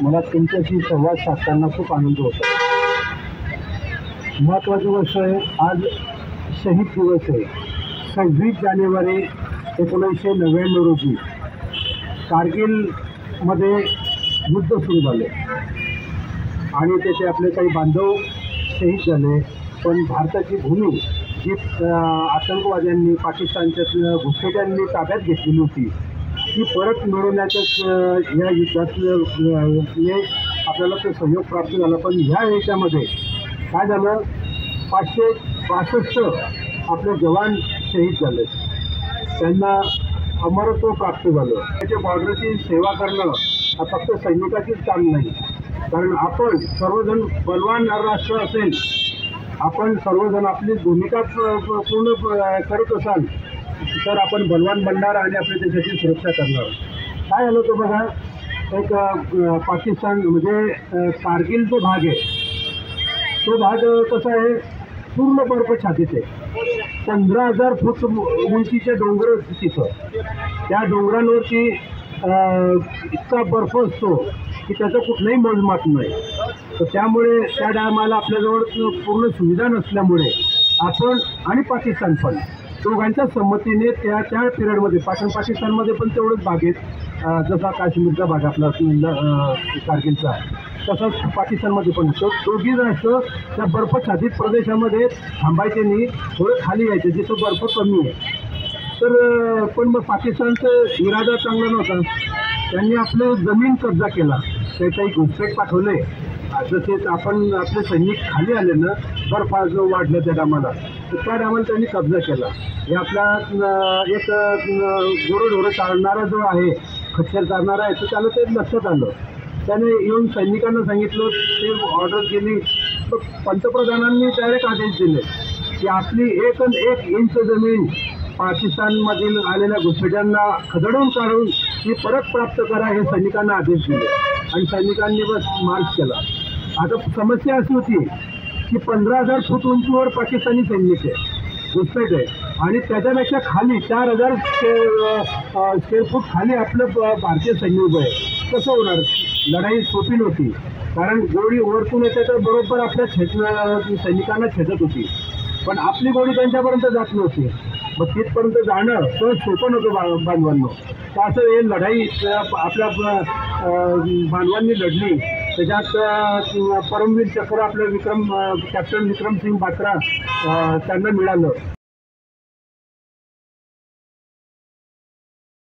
मला तुमच्याशी संवाद साधताना खूप आनंद होतो। महत्त्वाची गोष्ट आहे, आज शहीद दिवस आहे। 26 जानेवारी 1999 रोजी कारगिलमध्ये युद्ध सुरू झाले आणि त्याचे आपले काही बांधव शहीद झाले। पण भारताची भूमी जी आतंकवाद्यांनी पाकिस्तानच्या घुसखोरांनी ताब्यात घेतलेली होती ती परत मिळवण्याच्याच या युद्धातले आपल्याला ते सहयोग प्राप्त झाला। पण ह्या याच्यामध्ये काय झालं, 562 आपले जवान शहीद झाले, त्यांना अमरत्व प्राप्त झालं। त्याच्या बॉर्डरची सेवा करणं हा फक्त सैनिकाचीच काम नाही, कारण आपण सर्वजण बलवान राष्ट्र असेल, आपण सर्वजण आपली भूमिका पूर्ण करत असाल तर आपण बलवान बनणार आणि आपल्या देशाची सुरक्षा करणार। काय झालं तो बघा, एक पाकिस्तान म्हणजे कारगिल जो भाग आहे तो भाग कसा आहे, पूर्ण बर्फ छातीत आहे। 15,000 फूट उंचीचे डोंगर तिथं, त्या डोंगरांवरती इतका बर्फ असतो की त्याचं कुठलंही मोजमाप नाही। तर त्यामुळे त्या टायमाला आपल्याजवळ पूर्ण सुविधा नसल्यामुळे आपण आणि पाकिस्तान पण दोघांच्या संमतीने त्या पिरियडमध्ये पाकिस्तानमध्ये पण तेवढंच भाग आहेत, जसा काश्मीरचा भाग आपला कारगिलचा, तसंच पाकिस्तानमध्ये पण दोघी राष्ट्र त्या बर्फछादित प्रदेशामध्ये थांबायचे नाही, थोडं खाली यायचे जिथं बर्फ कमी आहे। तर पण मग पाकिस्तानचा इरादा चांगला नव्हता, त्यांनी आपलं जमीन कब्जा केला, ते काही घुसपेट पाठवले। जसे आपण आपले सैनिक खाली आले ना, बर्फ जो वाढलं त्या टायमाला, तर त्या टायमाला त्यांनी कब्जा केला। हे आपला एक गुरंढोरं चालणारा जो आहे, खच्चर चालणारा आहे, तर त्याला ते लक्षात आलं, त्याने येऊन सैनिकांना सांगितलं, ते ऑर्डर केली। तर पंतप्रधानांनी डायरेक्ट आदेश दिले की आपली 1 इंच जमीन पाकिस्तानमधील आलेल्या घुसपेट्यांना खदडून काढून ती परत प्राप्त करा, हे सैनिकांना आदेश दिले आणि सैनिकांनी बस मार्च केला। आता समस्या अशी होती की 15,000 फूट उंचीवर पाकिस्तानी सैनिक आहे, घुसपेट आहे, आणि त्याच्यापेक्षा खाली 4,000 स्क्वेअर फूट खाली आपलं भारतीय सैन्य उभं आहे। कसं होणार? लढाई सोपी नव्हती, कारण गोळी वरतून येते तर बरोबर आपल्या सैनिकांना छेदत होती, पण आपली गोळी त्यांच्यापर्यंत जात नव्हती। मग तिथपर्यंत जाणं तर सोपं नव्हतं बांधवांनो। तर असं हे लढाई आपल्या बांधवांनी लढली, त्याच्यात परमवीर चक्र आपलं कॅप्टन विक्रम सिंग बात्रा त्यांना मिळालं।